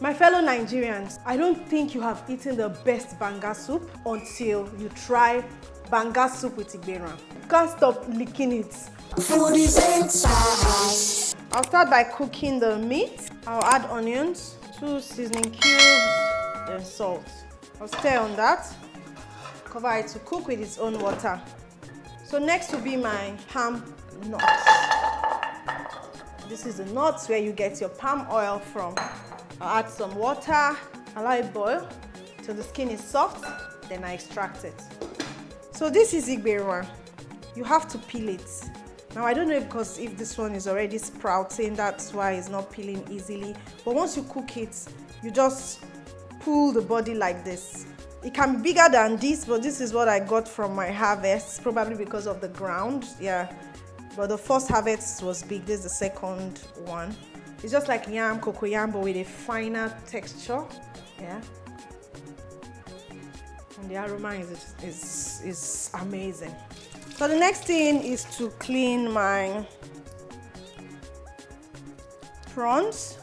My fellow Nigerians, I don't think you have eaten the best banga soup until you try banga soup with Igberaun. You can't stop licking it. Foodies inside. I'll start by cooking the meat. I'll add onions, 2 seasoning cubes, then salt. I'll stir on that. Cover it to cook with its own water. So next will be my palm nuts. This is the nuts where you get your palm oil from. I'll add some water, allow it boil till the skin is soft, then I extract it. So this is Igberaun. You have to peel it. Now I don't know because if this one is already sprouting, that's why it's not peeling easily. But once you cook it, you just pull the body like this. It can be bigger than this, but this is what I got from my harvest, probably because of the ground, yeah. But the first harvest was big, this is the second one. It's just like yam, cocoyam, but with a finer texture, yeah. And the aroma is amazing. So the next thing is to clean my prawns.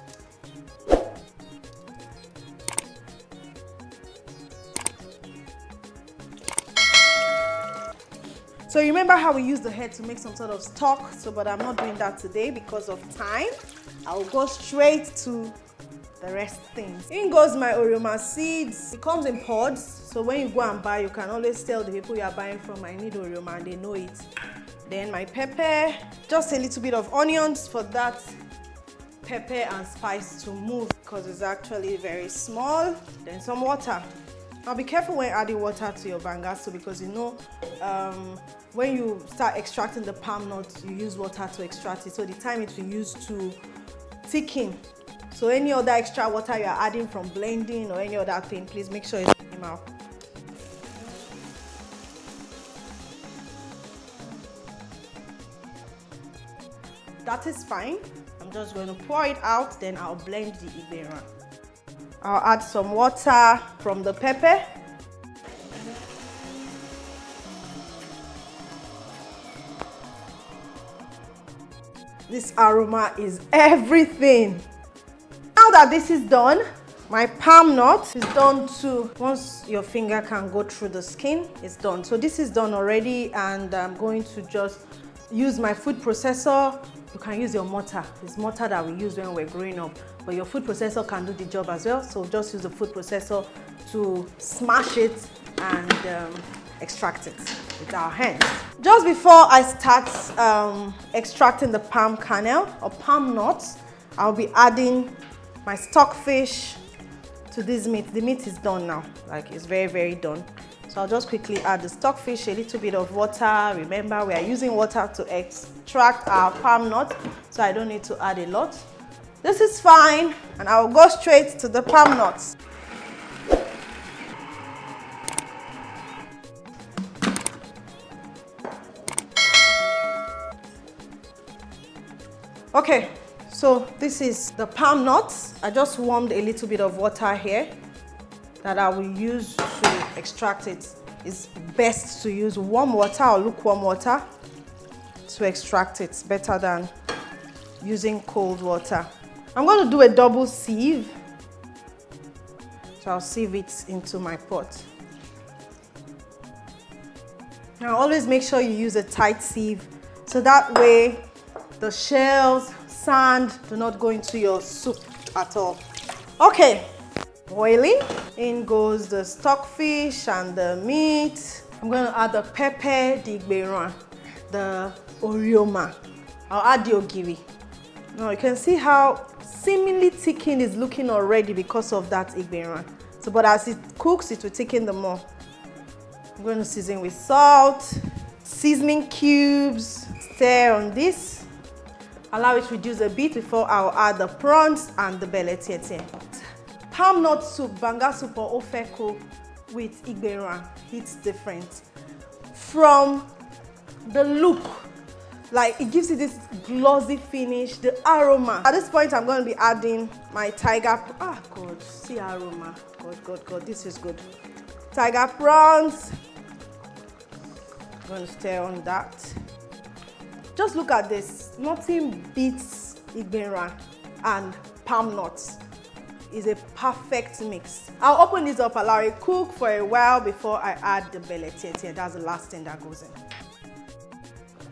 So remember how we use the head to make some sort of stock, but I'm not doing that today because of time. I'll go straight to the rest things. In goes my Orioma Seeds. It comes in pods, so when you go and buy, you can always tell the people you are buying from, I need Orioma, and they know it. Then my pepper, just a little bit of onions for that pepper and spice to move because it's actually very small. Then some water. Now be careful when adding water to your banga soup because you know when you start extracting the palm nuts, you use water to extract it. So the time it will use to thicken. So any other extra water you are adding from blending or any other thing, please make sure it's came out. That is fine. I'm just going to pour it out, then I'll blend the Igberaun. I'll add some water from the pepper. This aroma is everything. Now that this is done, my palm nut is done too. Once your finger can go through the skin, it's done. So this is done already, and I'm going to just use my food processor. You can use your mortar. It's mortar that we use when we're growing up, but your food processor can do the job as well. So just use the food processor to smash it and extract it with our hands. Just before I start extracting the palm kernel or palm nuts, I'll be adding my stockfish to this meat. The meat is done now, like it's very, very done. So I'll just quickly add the stockfish, a little bit of water. Remember, we are using water to extract our palm nut, so I don't need to add a lot. This is fine, and I'll go straight to the palm nuts. Okay, so this is the palm nuts. I just warmed a little bit of water here that I will use to extract it. It's best to use warm water or lukewarm water to extract it, better than using cold water. I'm going to do a double sieve. So I'll sieve it into my pot. Now always make sure you use a tight sieve so that way the shells, sand do not go into your soup at all. Okay, boiling. In goes the stockfish and the meat. I'm going to add the pepper, the Igberaun, the Orioma. I'll add the ogiri. Now you can see how seemingly thicken is looking already because of that Igberaun. So, but as it cooks, it will thicken the more. I'm going to season with salt, seasoning cubes, stir on this. Allow it to reduce a bit before I'll add the prawns and the Beletientien. Palm nut soup, banga soup or Ofe Akwu with Igberaun hits different. From the look, like it gives you this glossy finish, the aroma. At this point, I'm going to be adding my tiger, God, see aroma. God, this is good. Tiger prawns. I'm going to stir on that. Just look at this. Nothing beats Igberaun and palm nuts. is a perfect mix. I'll open this up, allow it cook for a while before I add the Beletientien. That's the last thing that goes in.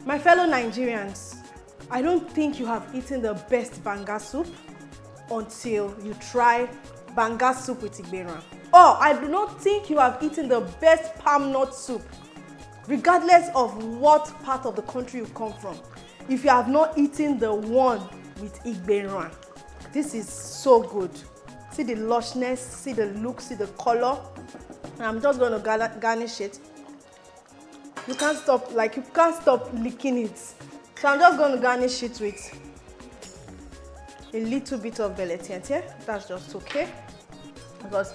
My fellow Nigerians, I don't think you have eaten the best Banga soup until you try Banga soup with Igberaun. Or I do not think you have eaten the best palm nut soup, regardless of what part of the country you come from. If you have not eaten the one with Igberaun, this is so good. See the lushness, see the look, see the color. And I'm just going to garnish it. You can't stop, like you can't stop licking it. So I'm just going to garnish it with a little bit of Beletientien. That's just okay. Because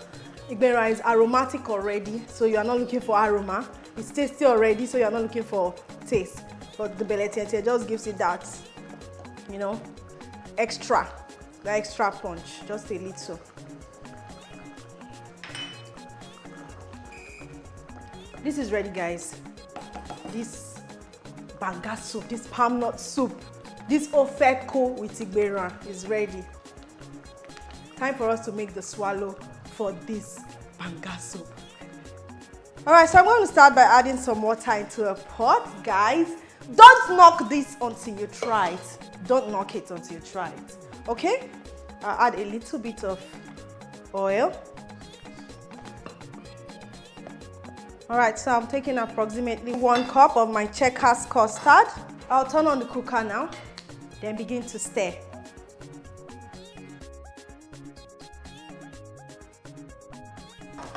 Igberaun is aromatic already, so you are not looking for aroma. It's tasty already, so you are not looking for taste. But the Beletientien just gives it that, you know, extra punch, just a little. This is ready, guys. This Banga soup, this palm nut soup, this Ofe Akwu with Igberaun is ready. Time for us to make the swallow for this Banga soup. All right, so I'm going to start by adding some water into a pot, guys. Don't knock this until you try it. Don't knock it until you try it. Okay? I'll add a little bit of oil. All right, so I'm taking approximately 1 cup of my Checkers custard. I'll turn on the cooker now, then begin to stir.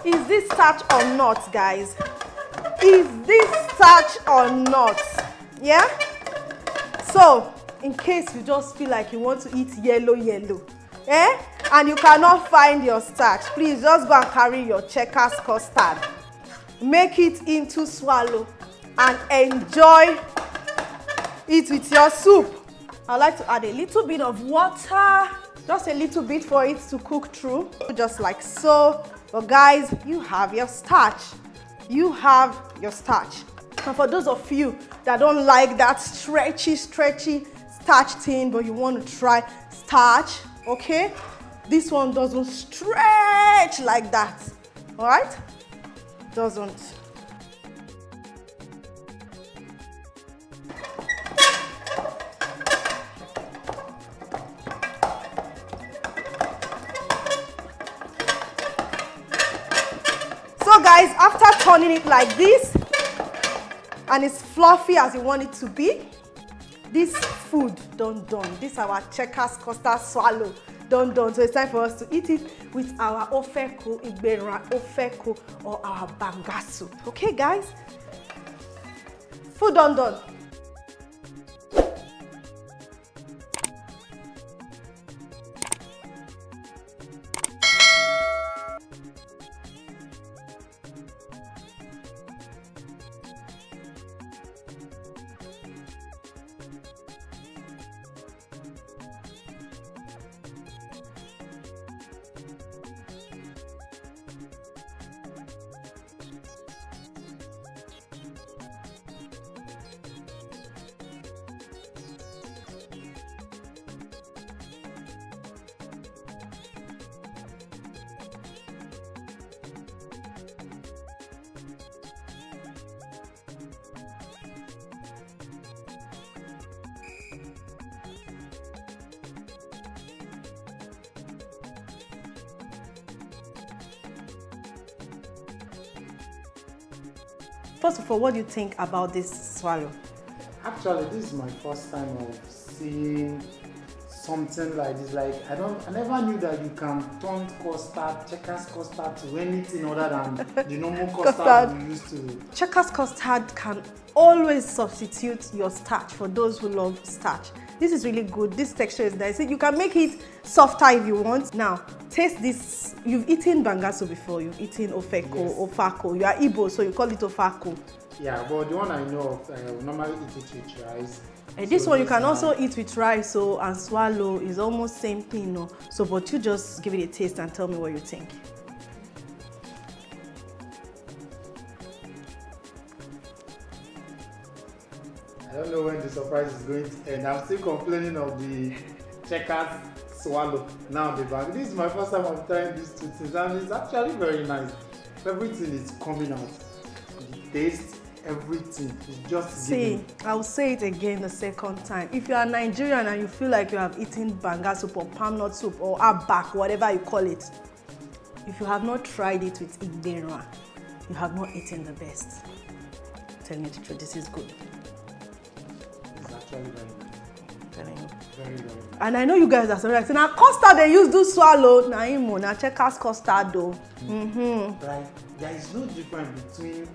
Is this starch or not, guys? Is this starch or not? Yeah? So, in case you just feel like you want to eat yellow, and you cannot find your starch, please just go and carry your Checkers custard. Make it into swallow and enjoy it with your soup. I like to add a little bit of water, just a little bit for it to cook through, just like so. But guys, you have your starch. You have your starch. And for those of you that don't like that stretchy starch thing, but you want to try starch, okay? This one doesn't stretch like that, all right? Doesn't. So guys, after turning it like this, and it's fluffy as you want it to be, this food done. This is our Checkers custard swallow done. So it's time for us to eat it with our Ofe Akwu, Igberaun, Ofe Akwu, or our Banga soup. Okay, guys? Food done. First of all, what do you think about this swallow? Actually, this is my first time of seeing something like this. Like I never knew that you can turn custard, Checkers custard, to anything other than the normal custard we used to. Checkers custard can always substitute your starch for those who love starch. This is really good. This texture is nice. You can make it softer if you want. Now, taste this. You've eaten Banga soup before. You've eaten Ofe Akwu, yes. Ofe Akwu. You are Igbo, so you call it Ofe Akwu. Yeah, but the one I know of, I normally eat it with rice. This one you can also eat with rice, so and swallow is almost same thing, no? So, but you just give it a taste and tell me what you think. I don't know when the surprise is going to end. I'm still complaining of the Checkers swallow. Now the bag. This is my first time I'm trying these two things, and it's actually very nice. Everything is coming out. The taste, everything is just See, I'll say it again the second time. If you are Nigerian and you feel like you have eaten banga soup or palm nut soup or abak, whatever you call it, if you have not tried it with Igberaun, you have not eaten the best. I'm telling you the truth, this is good. It's actually very good. I'm telling you. Very, very good. And I know you guys are surprised. Now custard they use do swallow. Na imo na checkers custard though. Right? There is no difference between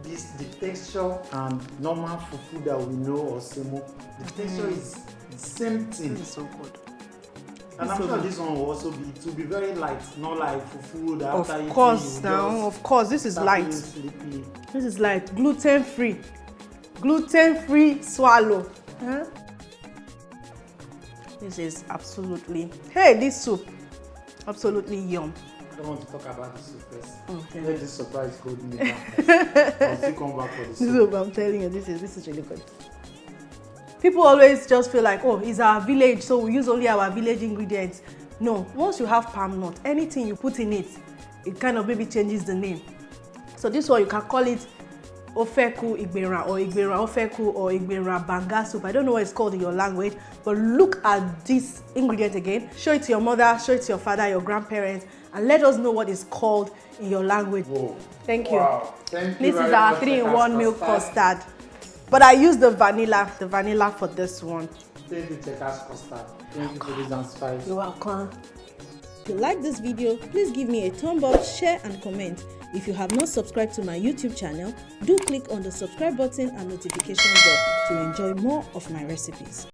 the texture and normal fufu that we know or semo. The texture is the same thing. This is so good. And I'm sure this one will also be, it will be very light, not like fufu that after Of course now, of course, this is light. Sleepy. This is light, gluten-free. Gluten-free swallow. Huh? This is absolutely, hey, this soup, absolutely yum. I don't want to talk about the soup first. Okay. Let this surprise go in the back. I'll still come back for the This soup. soup, I'm telling you, this is really good. People always just feel like, oh, it's our village, so we use only our village ingredients. No, once you have palm nut, anything you put in it, it kind of maybe changes the name. So this one, you can call it Ofe Akwu Igberaun, or Igberaun Ofe Akwu, or Igberaun Banga soup. I don't know what it's called in your language, but look at this ingredient again. Show it to your mother, show it to your father, your grandparents, and let us know what it's called in your language. Whoa. Thank you. Wow. Thank you This is very our much, 3-in-1 milk Custard. custard. But I use the vanilla for this one. Thank you, Checkers Custard. Thank you for this and spice. You're welcome. If you like this video, please give me a thumb up, share and comment. If you have not subscribed to my YouTube channel, do click on the subscribe button and notification bell to enjoy more of my recipes.